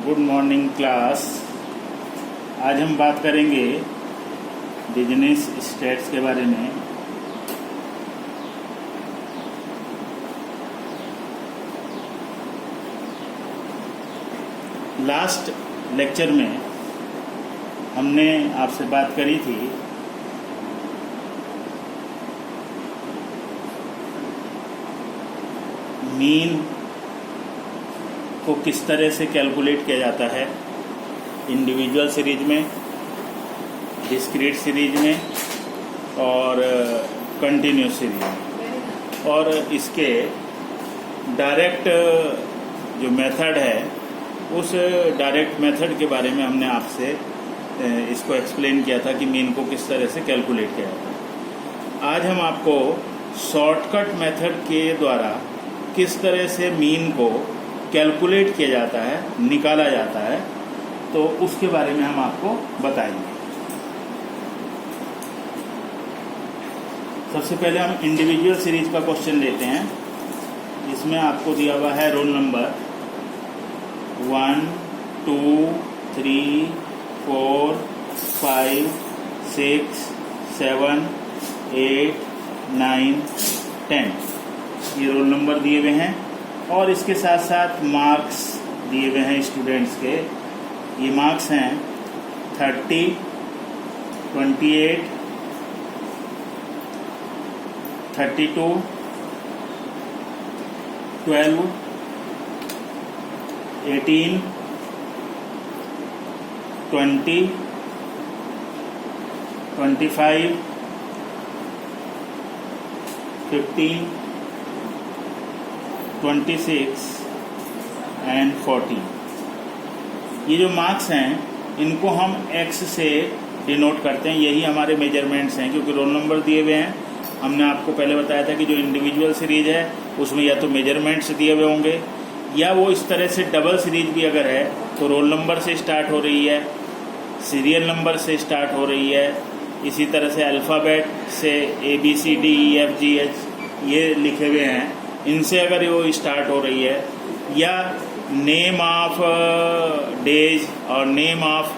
Good morning class. आज हम बात करेंगे बिजनेस स्टेट्स के बारे में। लास्ट लेक्चर में हमने आपसे बात करी थी मीन को किस तरह से कैलकुलेट किया जाता है इंडिविजुअल सीरीज में, डिस्क्रीट सीरीज में और कंटिन्यूस सीरीज में। और इसके डायरेक्ट जो मेथड है उस डायरेक्ट मेथड के बारे में हमने आपसे इसको एक्सप्लेन किया था कि मीन को किस तरह से कैलकुलेट किया जाता है। आज हम आपको शॉर्टकट मेथड के द्वारा किस तरह से मीन को कैलकुलेट किया जाता है, निकाला जाता है, तो उसके बारे में हम आपको बताएंगे। सबसे पहले हम इंडिविजुअल सीरीज का क्वेश्चन लेते हैं। इसमें आपको दिया हुआ है रोल नंबर 1, 2, 3, 4, 5, 6, 7, 8, 9, 10 ये रोल नंबर दिए हुए हैं और इसके साथ साथ मार्क्स दिए हुए हैं स्टूडेंट्स के। ये मार्क्स हैं 30, 28, 32, 12, 18, 20, 25, 15, 26 एंड 40। ये जो मार्क्स हैं इनको हम x से डिनोट करते हैं। यही हमारे मेजरमेंट्स हैं क्योंकि रोल नंबर दिए हुए हैं। हमने आपको पहले बताया था कि जो इंडिविजुअल सीरीज है उसमें या तो मेजरमेंट्स दिए हुए होंगे या वो इस तरह से डबल सीरीज भी अगर है तो रोल नंबर से स्टार्ट हो रही है, सीरियल नंबर से स्टार्ट हो रही है, इसी तरह से अल्फ़ाबेट से ABCDEFGH ये लिखे हुए हैं, इनसे अगर वो स्टार्ट हो रही है, या नेम ऑफ डेज और नेम ऑफ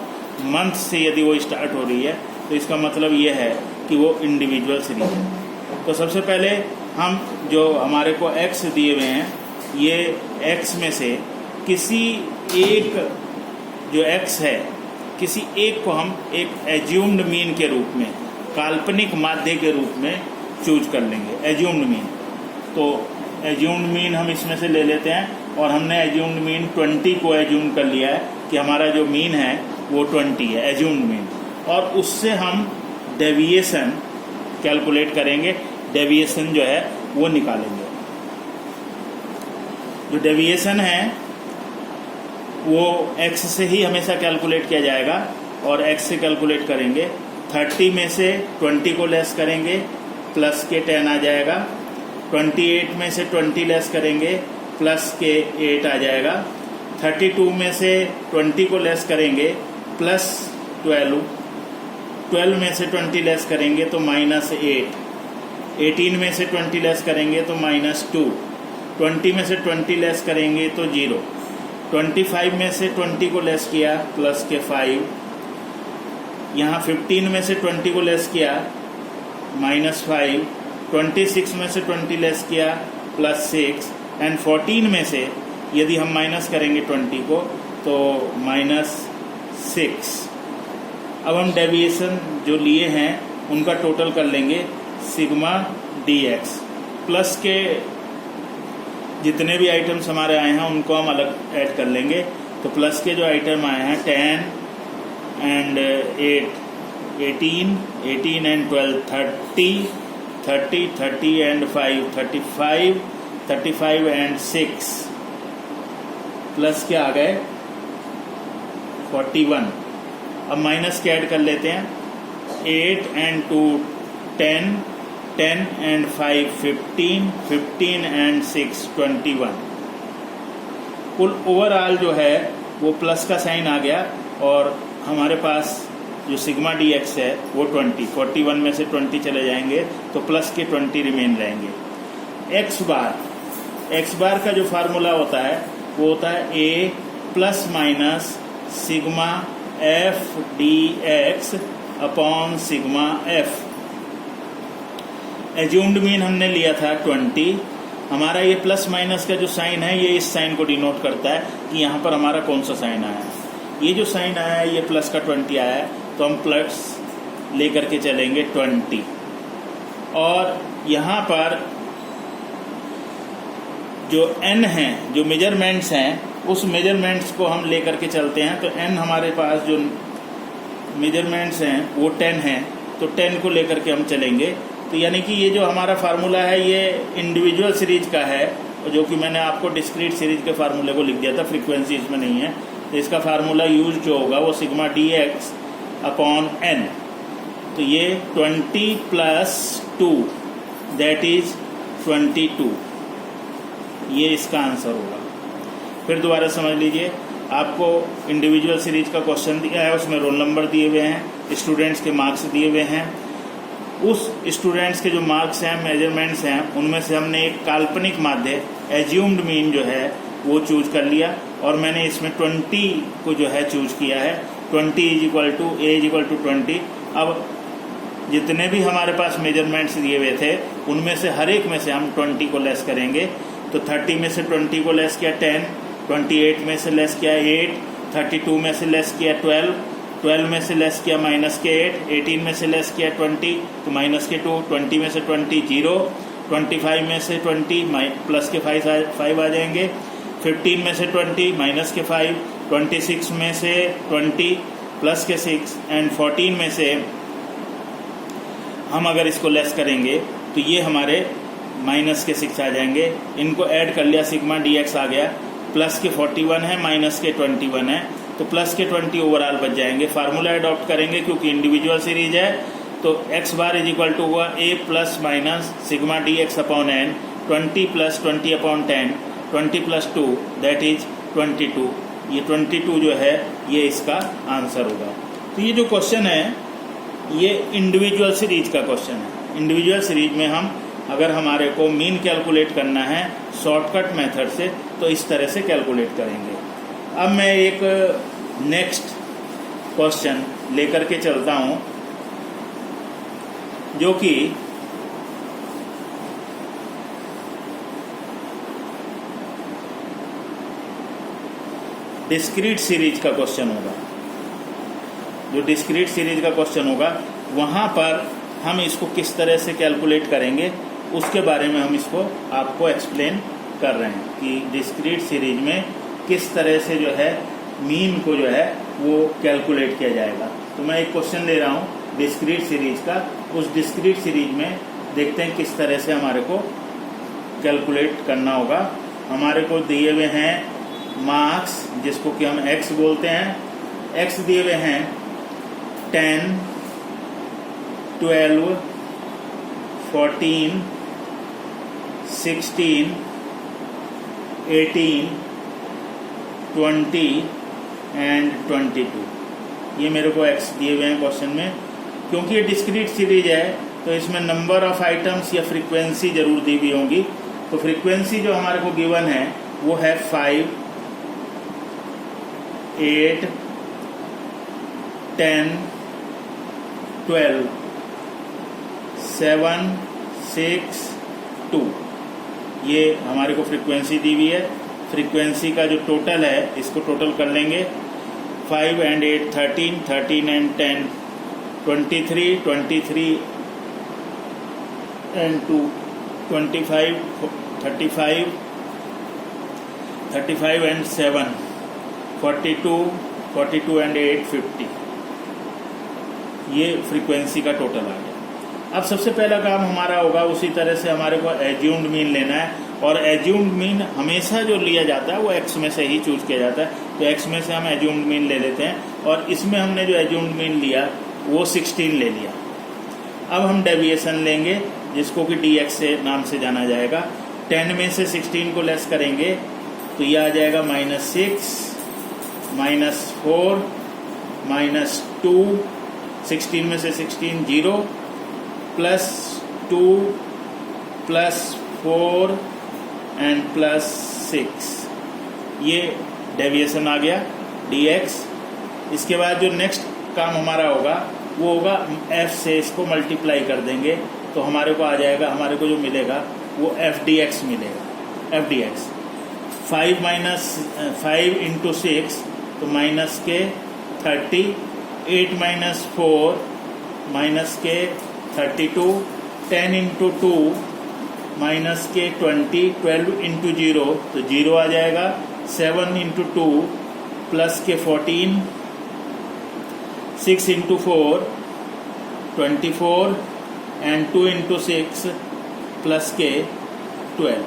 मंथ से यदि वो स्टार्ट हो रही है तो इसका मतलब ये है कि वो इंडिविजुअल सीरीज है। तो सबसे पहले हम जो हमारे को x दिए हुए हैं, ये x में से किसी एक जो x है, किसी एक को हम एक एज्यूम्ड मीन के रूप में, काल्पनिक माध्य के रूप में चूज कर लेंगे, एज्यूम्ड मीन। तो एज्यूम्ड मीन हम इसमें से ले लेते हैं और हमने एज्यूम्ड मीन 20 को एज्यूम कर लिया है कि हमारा जो मीन है वो 20 है, एज्यूम्ड मीन। और उससे हम डेविएशन कैलकुलेट करेंगे, डेविएशन जो है वो निकालेंगे। जो डेविएशन है वो x से ही हमेशा कैलकुलेट किया जाएगा और x से कैलकुलेट करेंगे। 30 में से 20 को लेस करेंगे, प्लस के 10 आ जाएगा। 28 में से 20 लेस करेंगे, प्लस के 8 आ जाएगा। 32 में से 20 को लेस करेंगे, प्लस 12। 12 में से 20 लेस करेंगे तो माइनस 8। 18 में से 20 लेस करेंगे तो -2। 20 में से 20 लेस करेंगे तो 0। 25 में से 20 को लेस किया, प्लस के 5। यहाँ 15 में से 20 को लेस किया, -5। 26 में से 20 लेस किया, +6 एंड 14 में से यदि हम माइनस करेंगे 20 को तो -6। अब हम डेविएशन जो लिए हैं उनका टोटल कर लेंगे, सिग्मा dx। प्लस के जितने भी आइटम्स हमारे आए हैं उनको हम अलग ऐड कर लेंगे। तो प्लस के जो आइटम आए हैं 10 and 8, 18 and 12, 30 and 5, 35 and 6, plus के आ गए 41। अब माइनस के ऐड कर लेते हैं, 8 एंड 2 10 एंड 5 15 एंड 6 21। कुल ओवरऑल जो है वो प्लस का साइन आ गया और हमारे पास जो सिग्मा dx है वो 20, 41 में से 20 चले जाएंगे तो प्लस के 20 रिमेन रहेंगे। एक्स बार का जो फार्मूला होता है वो होता है a plus minus sigma F D X upon sigma F. Assumed mean हमने लिया था 20। हमारा ये प्लस माइनस का जो साइन है ये इस साइन को डिनोट करता है कि यहाँ पर हमारा कौन सा साइन आया है। ये जो साइन आया है ये प्लस का 20 आया है, तो हम प्लस लेकर के चलेंगे 20। और यहाँ पर जो n है, जो मेजरमेंट्स हैं, उस मेजरमेंट्स को हम लेकर के चलते हैं। तो n हमारे पास जो मेजरमेंट्स हैं वो 10 हैं, तो 10 को लेकर के हम चलेंगे। तो यानी कि ये जो हमारा फार्मूला है ये इंडिविजुअल सीरीज का है, जो कि मैंने आपको डिस्क्रीट सीरीज के फार्मूले को लिख दिया था, फ्रीक्वेंसी इसमें नहीं है। तो इसका फार्मूला यूज जो होगा वो sigma D X upon N. तो ये 20 प्लस 2 दैट इज 22, ये इसका आंसर होगा। फिर दोबारा समझ लीजिए, आपको इंडिविजुअल सीरीज का क्वेश्चन दिया है, उसमें रोल नंबर दिए हुए हैं, स्टूडेंट्स के मार्क्स दिए हुए हैं। उस स्टूडेंट्स के जो मार्क्स हैं, मेजरमेंट्स हैं, उनमें से हमने एक काल्पनिक माध्य एज्यूम्ड मीन जो है वो चूज कर लिया, और मैंने इसमें 20 को जो है चूज किया है। 20 is equal to A is equal to 20। अब जितने भी हमारे पास मेजरमेंट्स दिए हुए थे उनमें से हर एक में से हम 20 को लेस करेंगे। तो 30 में से 20 को लेस किया 10, 28 में से लेस किया 8, 32 में से लेस किया 12, 12 में से लेस किया माइनस के 8, 18 में से लेस किया 20 तो माइनस के 2, 20 में से 20 0, 25 में से 20 प्लस के 5 आ जाएंगे, 15 में से 20 माइनस के 5, 26 में से 20 प्लस के 6 एंड 14 में से हम अगर इसको लेस करेंगे तो ये हमारे माइनस के 6 आ जाएंगे। इनको ऐड कर लिया, सिग्मा डी एक्स आ गया, प्लस के 41 है माइनस के 21 है, तो प्लस के 20 ओवरऑल बच जाएंगे। फार्मूला अडॉप्ट करेंगे क्योंकि इंडिविजुअल सीरीज है, तो X bar is equal to हुआ A plus minus sigma D X upon N, 20 plus 20 upon 10, 20 plus 2 that is 22। ये 22 जो है ये इसका आंसर होगा। तो ये जो क्वेश्चन है ये इंडिविजुअल सीरीज का क्वेश्चन है। इंडिविजुअल सीरीज में हम अगर हमारे को मीन कैलकुलेट करना है शॉर्टकट मेथड से तो इस तरह से कैलकुलेट करेंगे। अब मैं एक नेक्स्ट क्वेश्चन लेकर के चलता हूं जो कि डिस्क्रीट सीरीज का क्वेश्चन होगा। जो डिस्क्रीट सीरीज का क्वेश्चन होगा वहां पर हम इसको किस तरह से कैलकुलेट करेंगे उसके बारे में हम इसको आपको एक्सप्लेन कर रहे हैं कि डिस्क्रीट सीरीज में किस तरह से जो है मीन को जो है वो कैलकुलेट किया जाएगा। तो मैं एक क्वेश्चन ले रहा हूँ डिस्क्रीट सीरीज का। उस डिस्क्रीट सीरीज में देखते हैं किस तरह से हमारे को कैलकुलेट करना होगा। हमारे को दिए हुए हैं मार्क्स जिसको कि हम एक्स बोलते हैं। एक्स दिए हुए हैं 10, 12, 14, 16, 18, 20 एंड 22। ये मेरे को एक्स दिए हुए हैं क्वेश्चन में। क्योंकि ये डिस्क्रीट सीरीज है तो इसमें नंबर ऑफ आइटम्स या फ्रीक्वेंसी जरूर दी हुई होंगी। तो फ्रीक्वेंसी जो हमारे को गिवन है वो है 5, 8, 10, 12, 7, 6, 2। ये हमारे को फ्रीक्वेंसी दी हुई है। फ्रीक्वेंसी का जो टोटल है इसको टोटल कर लेंगे। 5 and 8 13, 13 and 10 23, 23 and 2 25, 35, 35 and 7 42, 42 and 8 50। ये फ्रीक्वेंसी का टोटल आ गया। अब सबसे पहला काम हमारा होगा उसी तरह से हमारे को एज्यूम्ड मीन लेना है। और एज्यूम्ड मीन हमेशा जो लिया जाता है वो एक्स में से ही चूज किया जाता है। तो एक्स में से हम एज्यूम्ड मीन ले लेते हैं और इसमें हमने जो एज्यूम्ड मीन लिया वो 16 ले लिया। अब हम डेविएशन लेंगे जिसको कि डी एक्स से नाम से जाना जाएगा। 10 में से 16 को लेस करेंगे तो ये आ जाएगा -6, -4, -2, 16 में से 16 0, +2, +4 एंड +6। ये डेविएशन आ गया dx। इसके बाद जो नेक्स्ट काम हमारा होगा वो होगा f से इसको मल्टीप्लाई कर देंगे तो हमारे को आ जाएगा, हमारे को जो मिलेगा वो f dx मिलेगा। f dx 5 इंटू 6 तो माइनस के 30, 8 माइनस 4 माइनस के 32, 10 इंटू 2 माइनस के 20, 12 इंटू 0 तो 0 आ जाएगा, 7 इंटू 2 प्लस के 14, 6 इंटू 4 24 एंड 2 इंटू 6 प्लस के 12।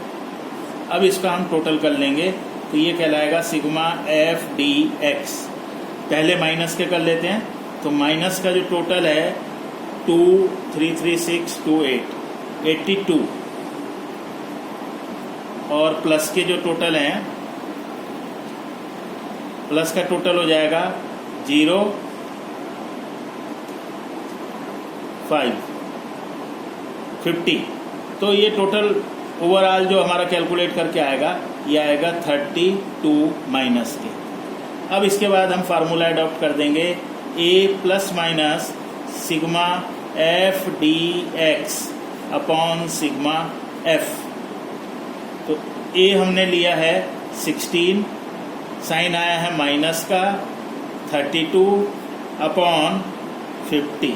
अब इसका हम टोटल कर लेंगे तो ये कहलाएगा सिग्मा एफ डी एक्स। पहले माइनस के कर लेते हैं तो माइनस का जो टोटल है 2 3 3 6 2 8 82 और प्लस के जो टोटल हैं, प्लस का टोटल हो जाएगा 0 5 50। तो ये टोटल ओवरऑल जो हमारा कैलकुलेट करके आएगा ये आएगा 32 माइनस के। अब इसके बाद हम फार्मूला अडॉप्ट कर देंगे a plus minus sigma F D X upon sigma F. तो a हमने लिया है 16, साइन आया है माइनस का 32 अपॉन 50।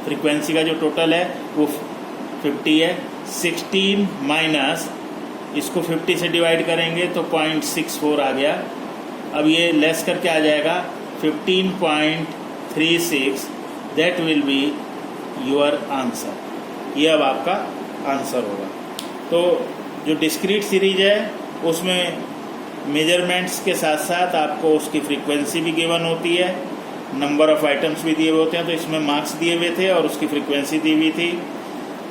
फ्रीक्वेंसी का जो टोटल है वो 50 है। 16 माइनस इसको 50 से डिवाइड करेंगे तो 0.64 आ गया। अब ये लेस करके आ जाएगा 15.36। That will be your answer. ये अब आपका आंसर होगा। तो जो डिस्क्रीट सीरीज है उसमें मेजरमेंट्स के साथ साथ आपको उसकी फ्रीक्वेंसी भी गिवन होती है, नंबर ऑफ आइटम्स भी दिए हुए होते हैं। तो इसमें मार्क्स दिए हुए थे और उसकी फ्रीक्वेंसी दी हुई थी।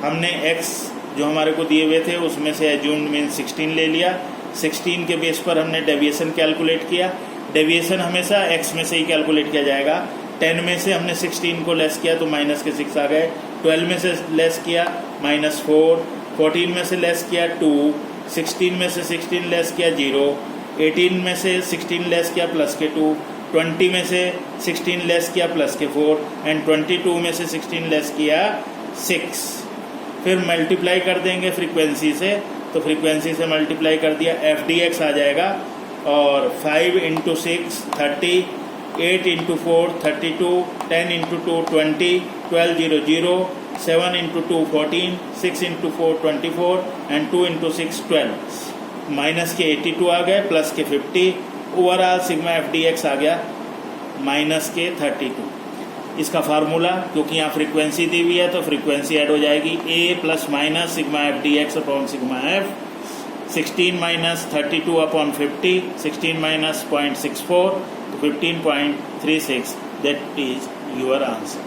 हमने x जो हमारे को दिए हुए थे उसमें से एज्यूम्ड मीन 16 ले लिया। 16 के बेस पर हमने डेविएशन कैलकुलेट किया। डेविएशन हमेशा x में से ही कैलकुलेट किया जाएगा। 10 में से हमने 16 को लेस किया तो माइनस के 6 आ गए। 12 में से लेस किया -4, 14 में से लेस किया 2, 16 में से 16 लेस किया 0, 18 में से 16 लेस किया प्लस के 2, 20 में से 16 लेस किया प्लस के 4 एंड 22 में से 16 लेस किया 6। फिर मल्टीप्लाई कर देंगे फ्रीक्वेंसी से, तो फ्रीक्वेंसी से मल्टीप्लाई कर दिया एफ डी एक्स आ जाएगा। और 5 into 6 30, 8 into 4 32, 10 into 2 20, 12 0 0, 7 into 2 14, 6 into 4 24 and 2 into 6 12। Minus के 82 आ गए प्लस के 50। Overall sigma F D X आ गया माइनस के 32। इसका फार्मूला क्योंकि यहाँ फ्रीक्वेंसी दी हुई है तो फ्रीक्वेंसी ऐड हो जाएगी a plus minus sigma F D X upon sigma F. 16 minus 32 upon 50, 16 minus 0.64 तो 15.36। That is your answer.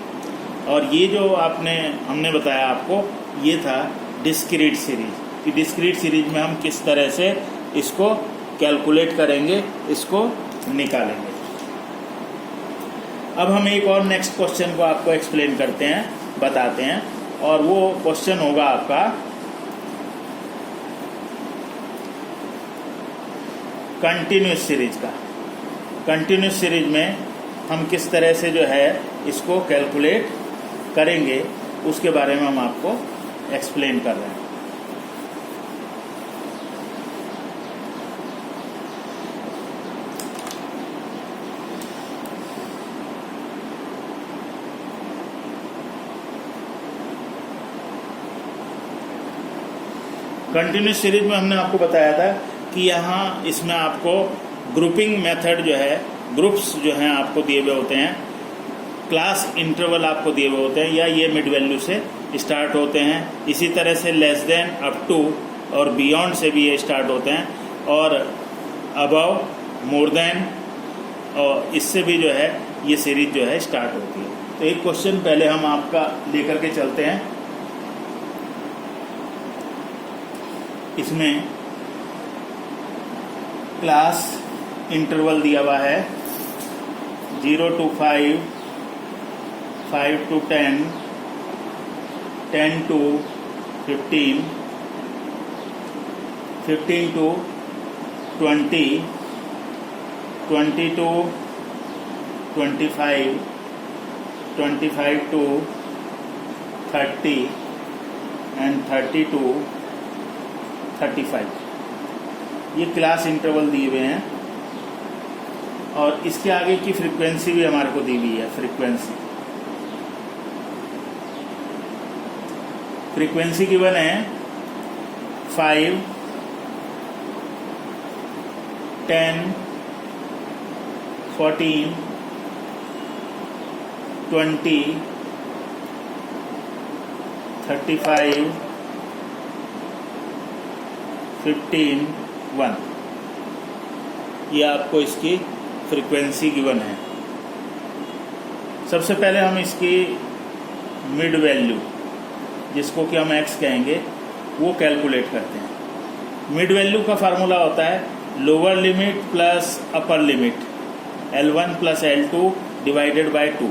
और ये जो हमने बताया आपको ये था डिस्क्रीट सीरीज कि डिस्क्रीट सीरीज में हम किस तरह से इसको कैलकुलेट करेंगे, इसको निकालेंगे। अब हम एक और नेक्स्ट क्वेश्चन को आपको एक्सप्लेन करते हैं, बताते हैं। और वो क्वेश्चन होगा आपका कंटिन्यूस सीरीज का। कंटिन्यूस सीरीज में हम किस तरह से जो है इसको कैलकुलेट करेंगे उसके बारे में हम आपको एक्सप्लेन कर रहे हैं। कंटिन्यूस सीरीज में हमने आपको बताया था कि यहाँ इसमें आपको ग्रुपिंग मेथड जो है, ग्रुप्स जो हैं आपको दिए हुए होते हैं, क्लास इंटरवल आपको दिए हुए होते हैं या ये मिड वैल्यू से स्टार्ट होते हैं। इसी तरह से लेस देन, अप टू और बियॉन्ड से भी ये स्टार्ट होते हैं और अबव, मोर देन और इससे भी जो है ये सीरीज जो है स्टार्ट होती है। तो एक क्वेश्चन पहले हम आपका लेकर के चलते हैं। इसमें क्लास इंटरवल दिया हुआ है 0 to 5, 5 to 10, 10 to 15, 15 to 20, 22, 25, 25 to 30 and 30 to 35, ये क्लास इंटरवल दिए हुए हैं। और इसके आगे की फ्रीक्वेंसी भी हमारे को दी हुई है। फ्रीक्वेंसी गिवन है 5, 10, 14, 20, 35, 15, 1, ये आपको इसकी फ्रीक्वेंसी गिवन है। सबसे पहले हम इसकी मिड वैल्यू, जिसको कि हम x कहेंगे, वो कैलकुलेट करते हैं। मिड वैल्यू का फार्मूला होता है lower limit plus upper limit L1 plus L2 divided by 2।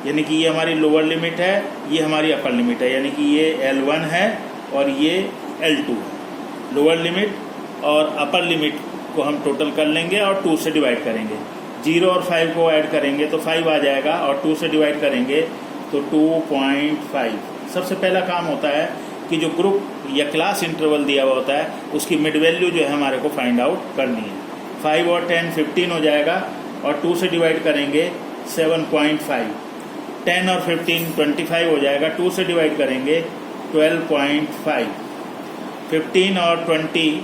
यानी कि ये हमारी लोअर लिमिट है, ये हमारी अपर लिमिट है, यानी कि ये L1 है और ये L2 है। लोअर लिमिट और अपर लिमिट को हम टोटल कर लेंगे और 2 से डिवाइड करेंगे। 0 और 5 को ऐड करेंगे तो 5 आ जाएगा और 2 से डिवाइड करेंगे तो 2.5। सबसे पहला काम होता है कि जो ग्रुप या क्लास इंटरवल दिया हुआ होता है उसकी मिड वैल्यू जो है हमारे को फाइंड आउट करनी है। 5 और 10 15 हो जाएगा और 2 से डिवाइड करेंगे 7.5। 10 और 15 25 हो जाएगा, 2 से डिवाइड करेंगे 12.5। 15 और 20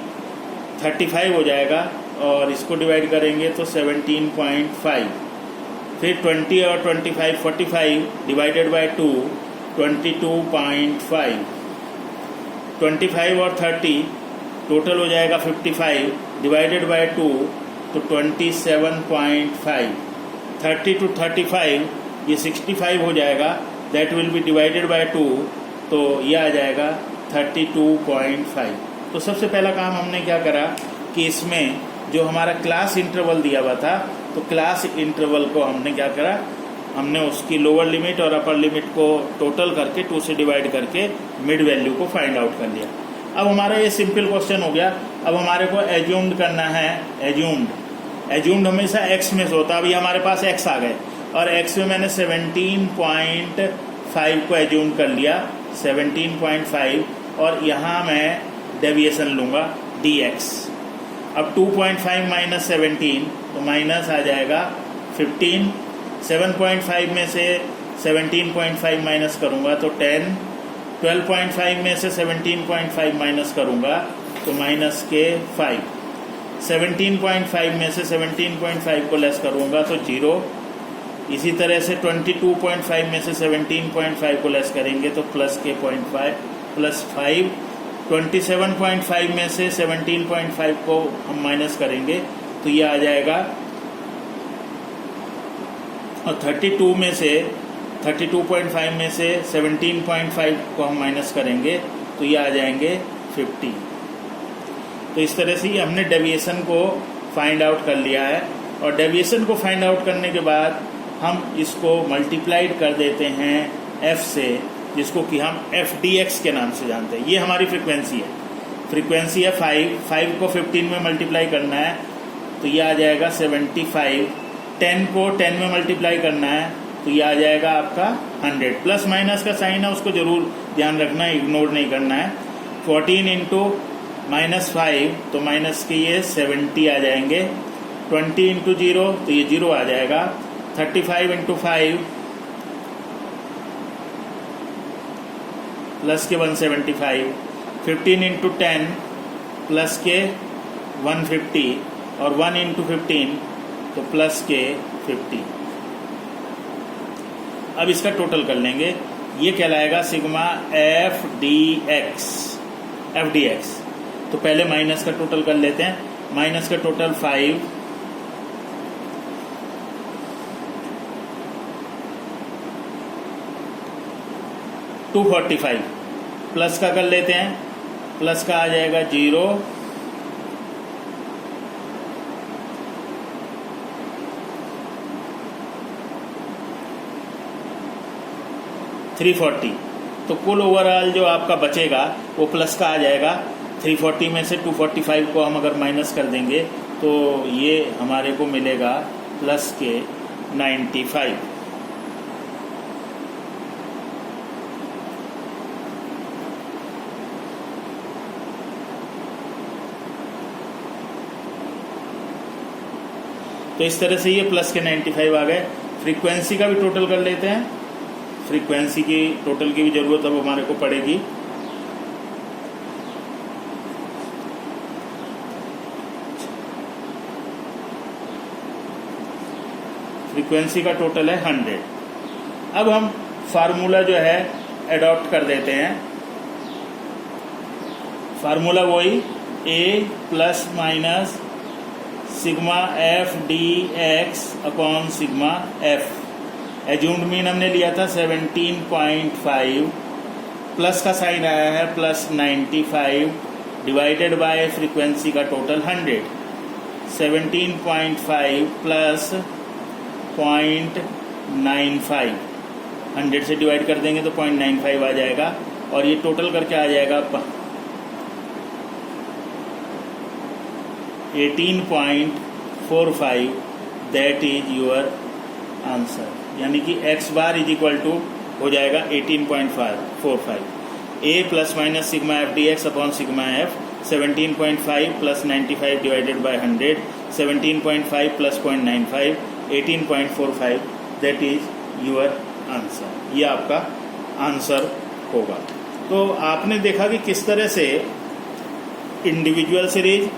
35 हो जाएगा और इसको डिवाइड करेंगे तो 17.5। फिर 20 और 25 45 डिवाइडेड बाय 2 22.5। 25 और 30 टोटल हो जाएगा 55 डिवाइडेड बाय 2 तो 27.5। 30 to 35 ये 65 हो जाएगा, that will be divided by 2 तो ये आ जाएगा 32.5। तो सबसे पहला काम हमने क्या करा कि इसमें जो हमारा क्लास इंटरवल दिया हुआ था तो क्लास इंटरवल को हमने क्या करा, हमने उसकी लोअर लिमिट और अपर लिमिट को टोटल करके 2 से डिवाइड करके मिड वैल्यू को फाइंड आउट कर लिया। अब हमारा ये सिंपल क्वेश्चन हो गया। अब हमारे को एज्यूम्ड करना है। एज्यूम्ड हमेशा x में से होता है। अभी हमारे पास x आ गए और x में मैंने 17.5 को एज्यूम कर लिया, 17.5, और यहाँ मैं डेविएशन लूँगा dx। अब 2.5 माइनस 17 तो माइनस आ जाएगा 15। 7.5 में से 17.5 माइनस करूँगा तो 10। 12.5 में से 17.5 माइनस करूँगा तो माइनस के 5। 17.5 में से 17.5 को लेस करूँगा तो 0। इसी तरह से 22.5 में से 17.5 को लेस करेंगे तो प्लस के 0.5 प्लस 5। 27.5 में से 17.5 को हम माइनस करेंगे तो ये आ जाएगा, और 32 में से 32.5 में से 17.5 को हम माइनस करेंगे तो ये आ जाएंगे 50। तो इस तरह से ही हमने डेविएशन को फाइंड आउट कर लिया है। और डेविएशन को फाइंड आउट करने के बाद हम इसको मल्टीप्लाइड कर देते हैं f से, जिसको कि हम FDX के नाम से जानते हैं। ये हमारी फ्रीक्वेंसी है 5 को 15 में मल्टीप्लाई करना है तो ये आ जाएगा 75। 10 को 10 में मल्टीप्लाई करना है तो ये आ जाएगा आपका 100। प्लस माइनस का साइन है, उसको जरूर ध्यान रखना है, इग्नोर नहीं करना है। 14 इंटू माइनस 5 तो माइनस के ये 70 आ जाएंगे। 20 इंटू 0 तो ये 0 आ जाएगा। 35 इंटू 5 प्लस के 175। 15 इंटू 10 प्लस के 150 और 1 इंटू 15 तो प्लस के 50। अब इसका टोटल कर लेंगे, ये कहलाएगा सिग्मा FDX। तो पहले माइनस का टोटल कर लेते हैं। माइनस का टोटल 5, $245। प्लस का कर लेते हैं, प्लस का आ जाएगा 0। $340। तो कुल ओवरऑल जो आपका बचेगा वो प्लस का आ जाएगा। 340 में से 245 को हम अगर माइनस कर देंगे तो ये हमारे को मिलेगा प्लस के 95। तो इस तरह से ये प्लस के 95 आ गए। फ्रीक्वेंसी का भी टोटल कर लेते हैं। फ्रीक्वेंसी की टोटल की भी ज़रूरत अब हमारे को पड़ेगी। फ्रीक्वेंसी का टोटल है 100। अब हम फार्मूला जो है एडॉप्ट कर देते हैं। फार्मूला वही a plus minus sigma F D X upon sigma F. Assumed mean हमने लिया था 17.5, प्लस का साइन आया है प्लस 95 डिवाइडेड बाय फ्रीक्वेंसी का टोटल 100। 17.5 प्लस 0.95, 100 से डिवाइड कर देंगे तो 0.95 आ जाएगा और ये टोटल करके आ जाएगा 18.45। दैट इज योर आंसर, यानी कि x bar is equal to हो जाएगा 18.45। a plus minus sigma F D X upon sigma F 17.5 plus 95 divided by 100, 17.5 plus 0.95 18.45। That is your answer. ये आपका आंसर होगा। तो आपने देखा कि किस तरह से इंडिविजुअल सीरीज,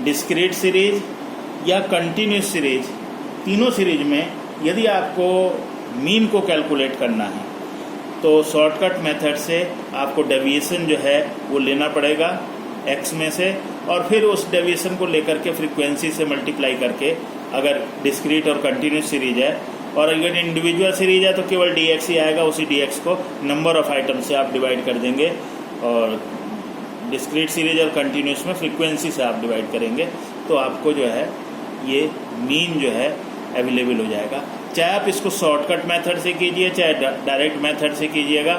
डिस्क्रीट सीरीज या कंटिन्यूस सीरीज, तीनों सीरीज में यदि आपको मीन को कैलकुलेट करना है तो शॉर्टकट मेथड से आपको डेविएशन जो है वो लेना पड़ेगा x में से, और फिर उस डेविएशन को लेकर के फ्रीक्वेंसी से मल्टीप्लाई करके, अगर डिस्क्रीट और कंटिन्यूस सीरीज है, और अगर इंडिविजुअल सीरीज है तो केवल dx ही आएगा। उसी dx को नंबर ऑफ आइटम से आप डिवाइड कर देंगे, और डिस्क्रीट सीरीज और कंटिन्यूस में फ्रीक्वेंसी से आप डिवाइड करेंगे, तो आपको जो है ये मीन जो है अवेलेबल हो जाएगा। चाहे आप इसको शॉर्टकट मेथड से कीजिए चाहे डायरेक्ट मेथड से कीजिएगा,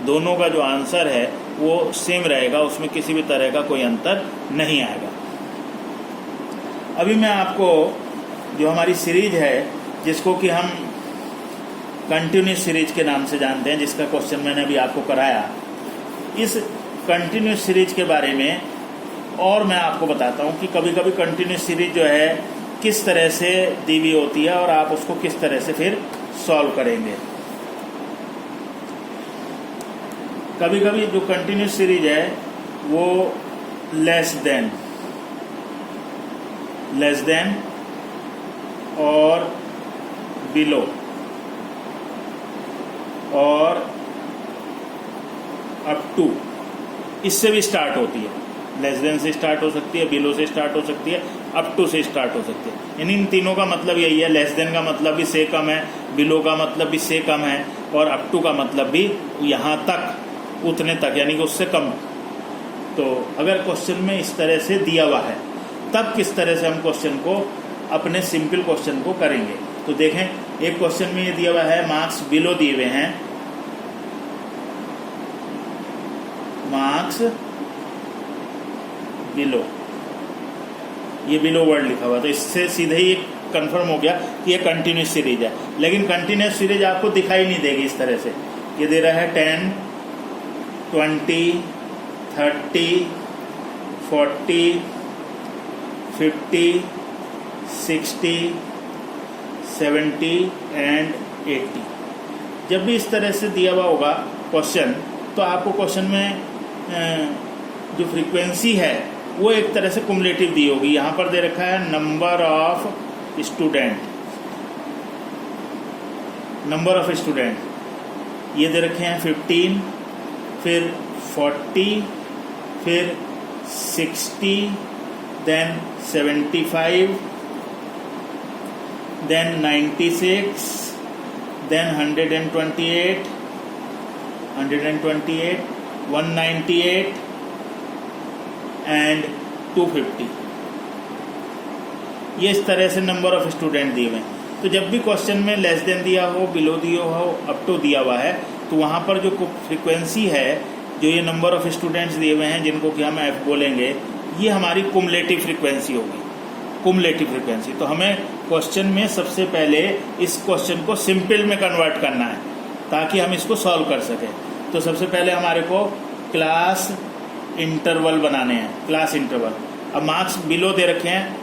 दोनों का जो आंसर है वो सेम रहेगा, उसमें किसी भी तरह का कोई अंतर नहीं आएगा। अभी मैं आपको जो हमारी सीरीज है, जिसको कि हम कंटिन्यूस सीरीज के नाम से जानते हैं, जिसका क्वेश्चन मैंने अभी आपको कराया, इस कंटिन्यूस सीरीज के बारे में और मैं आपको बताता हूँ कि कभी कभी कंटिन्यूस सीरीज जो है किस तरह से दी हुई होती है और आप उसको किस तरह से फिर सॉल्व करेंगे। कभी कभी जो कंटिन्यूस सीरीज है वो लेस देन और बिलो और अप टू, इससे भी स्टार्ट होती है। लेस देन से स्टार्ट हो सकती है, बिलो से स्टार्ट हो सकती है, अप टू से स्टार्ट हो सकती है। यानी इन तीनों का मतलब यही है। लेस देन का मतलब भी से कम है, बिलो का मतलब भी से कम है, और अप टू का मतलब भी यहाँ तक, उतने तक, यानी कि उससे कम। तो अगर क्वेश्चन में इस तरह से दिया हुआ है तब किस तरह से हम क्वेश्चन को, अपने सिंपल क्वेश्चन को करेंगे। तो देखें, एक क्वेश्चन में ये दिया हुआ है मार्क्स बिलो दिए हुए हैं, मार्क्स बिलो, ये बिलो वर्ड लिखा हुआ, तो इससे सीधे ही कंफर्म हो गया कि ये कंटिन्यूस सीरीज है। लेकिन कंटिन्यूस सीरीज आपको दिखाई नहीं देगी इस तरह से। ये दे रहा है 10, 20, 30, 40, 50, 60, 70 एंड 80। जब भी इस तरह से दिया हुआ होगा क्वेश्चन, तो आपको क्वेश्चन में जो फ्रीक्वेंसी है वो एक तरह से कुमुलेटिव दी होगी। यहाँ पर दे रखा है नंबर ऑफ स्टूडेंट, ये दे रखे हैं 15, फिर 40, फिर 60, देन 75, देन 96, देन 128, 198 एंड 250। ये इस तरह से नंबर ऑफ स्टूडेंट दिए हुए हैं। तो जब भी क्वेश्चन में लेस देन दिया हो, बिलो दिया हो, अप टू दिया हुआ है, तो वहाँ पर जो फ्रीक्वेंसी है, जो ये नंबर ऑफ स्टूडेंट्स दिए हुए हैं जिनको कि हम एफ बोलेंगे, ये हमारी कुमुलेटिव फ्रीक्वेंसी होगी। Cumulative frequency. तो हमें क्वेश्चन में सबसे पहले इस क्वेश्चन को सिंपल में कन्वर्ट करना है ताकि हम इसको सॉल्व कर सकें। तो सबसे पहले हमारे को क्लास इंटरवल बनाने हैं, क्लास इंटरवल। अब मार्क्स बिलो दे रखे हैं,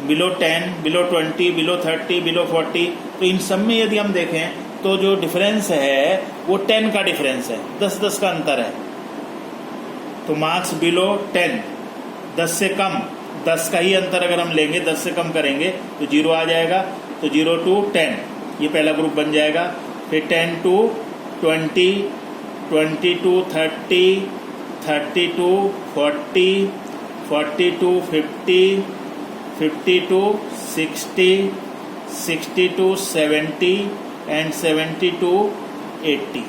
बिलो 10, बिलो 20, बिलो 30, बिलो 40। तो इन सब में यदि हम देखें तो जो डिफरेंस है वो 10 का डिफरेंस है, 10-10 का अंतर है। तो मार्क्स बिलो 10, 10 से कम, 10 का ही अंतर अगर हम लेंगे, 10 से कम करेंगे तो 0 आ जाएगा। तो 0 to 10 ये पहला ग्रुप बन जाएगा। फिर 10 to 20, 20 to 30, 30 to 40, 40 to 50, 50 to 60, 60 to 70 and 70 to 80।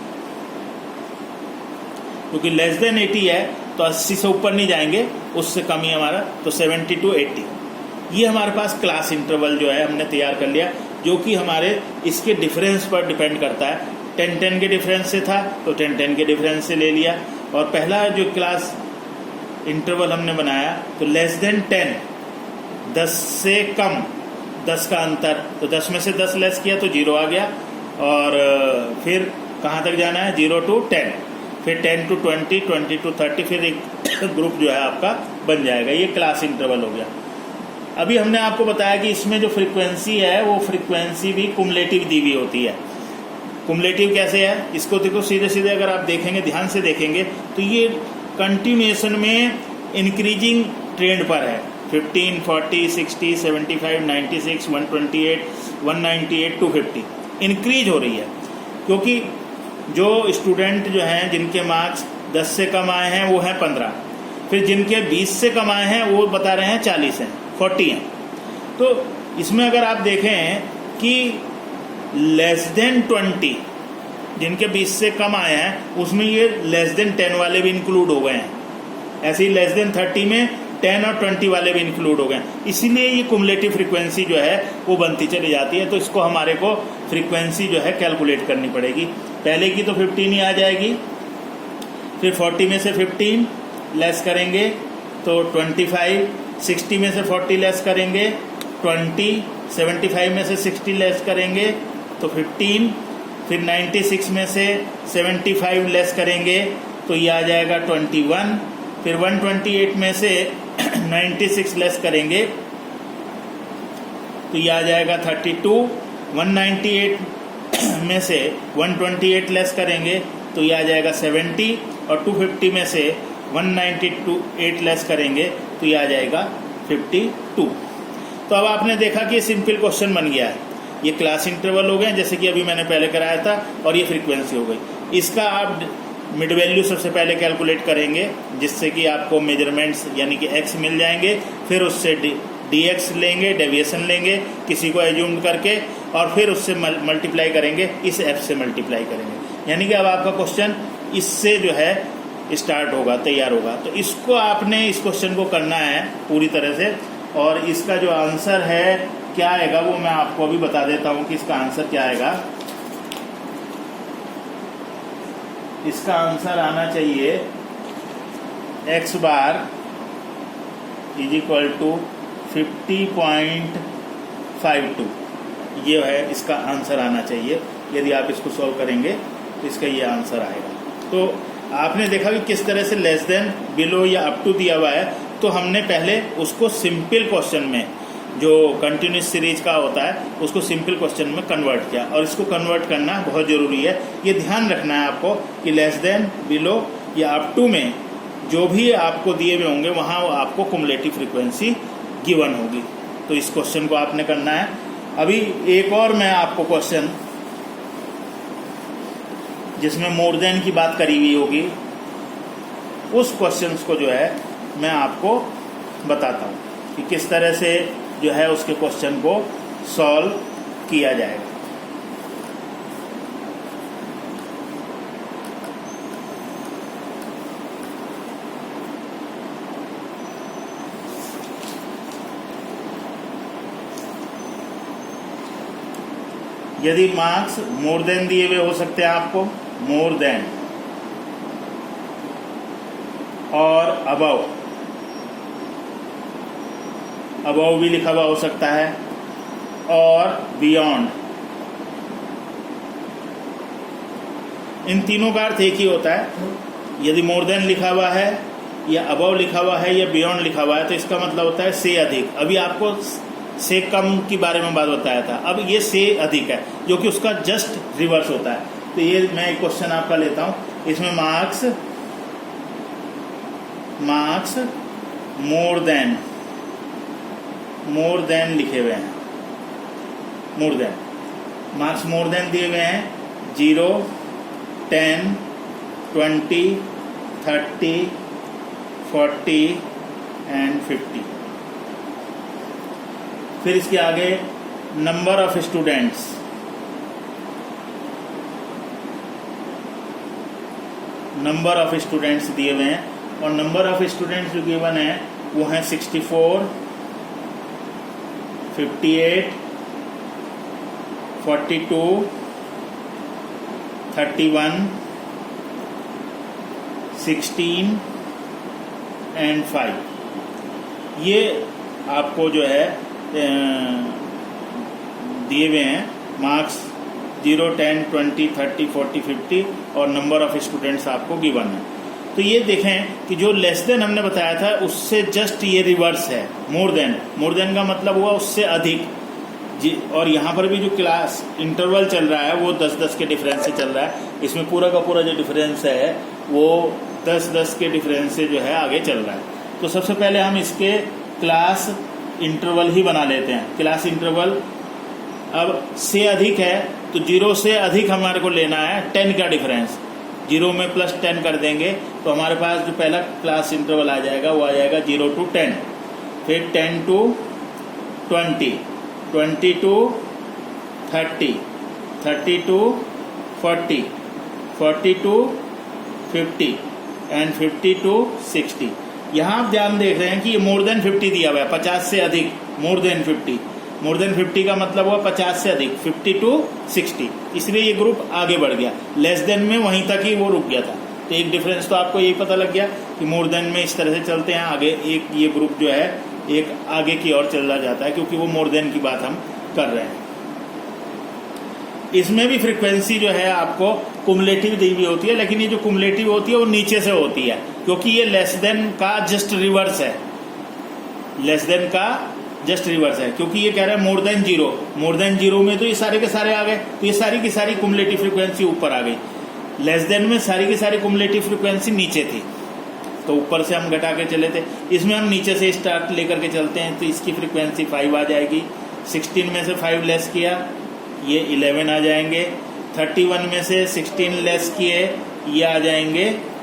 क्योंकि लेस देन 80 है तो 80 से ऊपर नहीं जाएंगे, उससे कम ही हमारा, तो 70 to 80। ये हमारे पास क्लास इंटरवल जो है हमने तैयार कर लिया, जो कि हमारे इसके डिफरेंस पर डिपेंड करता है। 10-10 के डिफरेंस से था तो 10-10 के डिफरेंस से ले लिया। और पहला जो क्लास इंटरवल हमने बनाया तो लेस देन 10, 10 से कम, 10 का अंतर, तो 10 में से 10 लेस किया तो 0 आ गया। और फिर कहाँ तक जाना है, 0 to 10, फिर 10 to 20, 20 to 30, फिर एक ग्रुप जो है आपका बन जाएगा। ये क्लास इंटरवल हो गया। अभी हमने आपको बताया कि इसमें जो फ्रीक्वेंसी है वो फ्रीक्वेंसी भी कुमुलेटिव दी हुई होती है। कुमुलेटिव कैसे है, इसको देखो, सीधे सीधे अगर आप देखेंगे, ध्यान से देखेंगे तो ये कंटिन्यूएशन में इंक्रीजिंग ट्रेंड पर है। 15, 40, 60, 75, 96, 128, 198, 250 इंक्रीज हो रही है। क्योंकि जो स्टूडेंट जो हैं जिनके मार्क्स 10 से कम आए हैं वो हैं 15, फिर जिनके 20 से कम आए हैं वो बता रहे हैं 40 हैं, 40 हैं। तो इसमें अगर आप देखें कि लेस देन 20 जिनके 20 से कम आए हैं उसमें ये लेस देन 10 वाले भी इंक्लूड हो गए हैं। ऐसे ही लेस देन 30 में 10 और 20 वाले भी इंक्लूड हो गए। इसीलिए ये कुमुलेटिव फ्रीक्वेंसी जो है वो बनती चली जाती है। तो इसको हमारे को फ्रीक्वेंसी जो है कैलकुलेट करनी पड़ेगी। पहले की तो 15 ही आ जाएगी, फिर 40 में से 15 लेस करेंगे तो 25, 60 में से 40 लेस करेंगे 20, 75 में से 60 लेस करेंगे तो 15, फिर 96 में से 75 लेस करेंगे तो ये आ जाएगा 21, फिर 128 में से 96 लेस करेंगे तो ये आ जाएगा 32, 198 में से 128 लेस करेंगे तो ये आ जाएगा 70, और 250 में से 198 लेस करेंगे तो ये आ जाएगा 52। तो अब आपने देखा कि ये सिंपल क्वेश्चन बन गया है। ये क्लास इंटरवल हो गए जैसे कि अभी मैंने पहले कराया था, और ये फ्रीक्वेंसी हो गई। इसका आप मिड वैल्यू सबसे पहले कैलकुलेट करेंगे जिससे कि आपको मेजरमेंट्स यानी कि x मिल जाएंगे। फिर उससे dx लेंगे, डेविएशन लेंगे किसी को एज्यूम करके, और फिर उससे मल्टीप्लाई करेंगे, इस f से मल्टीप्लाई करेंगे। यानी कि अब आपका क्वेश्चन इससे जो है स्टार्ट होगा, तैयार होगा। तो इसको आपने इस क्वेश्चन को करना है पूरी तरह से, और इसका जो आंसर है क्या आएगा वो मैं आपको अभी बता देता हूँ कि इसका आंसर क्या आएगा। इसका आंसर आना चाहिए x bar is equal to 50.52। ये है इसका आंसर आना चाहिए। यदि आप इसको सॉल्व करेंगे तो इसका ये आंसर आएगा। तो आपने देखा कि किस तरह से लेस देन, बिलो या अप टू दिया हुआ है। तो हमने पहले उसको सिंपल क्वेश्चन में, जो कंटिन्यूस सीरीज का होता है, उसको सिंपल क्वेश्चन में कन्वर्ट किया, और इसको कन्वर्ट करना बहुत ज़रूरी है। ये ध्यान रखना है आपको कि लेस देन, बिलो या अप टू में जो भी आपको दिए हुए होंगे वहाँ आपको कुमुलेटिव फ्रीक्वेंसी गिवन होगी। तो इस क्वेश्चन को आपने करना है। अभी एक और मैं आपको क्वेश्चन जिसमें मोर देन की बात करी हुई होगी, उस क्वेश्चन को जो है मैं आपको बताता हूँ कि किस तरह से जो है उसके क्वेश्चन को सॉल्व किया जाएगा। यदि मार्क्स मोर देन दिए हुए हो सकते हैं आपको, मोर देन और अबव अबव भी लिखा हुआ हो सकता है, और बियॉन्ड, इन तीनों का अर्थ एक ही होता है। यदि मोर देन लिखा हुआ है या अबव लिखा हुआ है या बियॉन्ड लिखा हुआ है तो इसका मतलब होता है से अधिक। अभी आपको से कम के बारे में बात बताया था, अब ये से अधिक है जो कि उसका जस्ट रिवर्स होता है। तो ये मैं एक क्वेश्चन आपका लेता हूँ, इसमें मार्क्स मोर देन लिखे हुए हैं, more than, marks more than दिए हुए हैं 0, 10, 20, 30, 40 एंड 50। फिर इसके आगे नंबर ऑफ स्टूडेंट्स, दिए हुए हैं, और नंबर ऑफ स्टूडेंट्स जो गिवन है वो है 64, 58, 42, 31, 16 एंड 5। ये आपको जो है दिए हुए हैं मार्क्स 0, 10, 20, 30, 40, 50 और नंबर ऑफ स्टूडेंट्स आपको गिवन है। तो ये देखें कि जो लेस देन हमने बताया था उससे जस्ट ये रिवर्स है मोर देन का मतलब हुआ उससे अधिक जी। और यहाँ पर भी जो क्लास इंटरवल चल रहा है वो 10-10 के डिफरेंस से चल रहा है। इसमें पूरा का पूरा जो डिफरेंस है वो 10-10 के डिफरेंस से जो है आगे चल रहा है। तो सबसे पहले हम इसके क्लास इंटरवल ही बना लेते हैं। क्लास इंटरवल अब से अधिक है तो 0 से अधिक हमारे को लेना है 10 का डिफरेंस, 0 में प्लस 10 कर देंगे तो हमारे पास जो पहला क्लास इंटरवल आ जाएगा वो आ जाएगा 0 to 10, फिर 10 to 20, 20 to 30, 30 to 40, 40 to 50 and 50 to 60। यहाँ आप ध्यान देख रहे हैं कि ये मोर देन 50 दिया हुआ है, 50 से अधिक, मोर देन 50 का मतलब हुआ 50 से अधिक, 50 to 60, इसलिए ये ग्रुप आगे बढ़ गया। लेस देन में वहीं तक ही वो रुक गया था। तो एक डिफरेंस तो आपको यही पता लग गया कि मोर देन में इस तरह से चलते हैं आगे, एक ये ग्रुप जो है एक आगे की ओर चला जाता है क्योंकि वो मोर देन की बात हम कर रहे हैं। इसमें भी फ्रीक्वेंसी जो है आपको कुमुलेटिव दी हुई होती है, लेकिन ये जो कुमुलेटिव होती है वो नीचे से होती है क्योंकि ये लेस देन का जस्ट रिवर्स है, क्योंकि ये कह रहा है मोर देन जीरो में तो ये सारे के सारे आ गए, तो ये सारी की सारी कुमुलेटिव फ्रीक्वेंसी ऊपर आ गई। लेस देन में सारी की सारी कुमुलेटिव फ्रीक्वेंसी नीचे थी तो ऊपर से हम घटा के चले थे। इसमें हम नीचे से स्टार्ट लेकर के चलते हैं तो इसकी फ्रीक्वेंसी 5 आ जाएगी। 16 में से 5 लेस किया ये 11 आ जाएंगे। 31 में से 16 लेस किए ये आ जाएंगे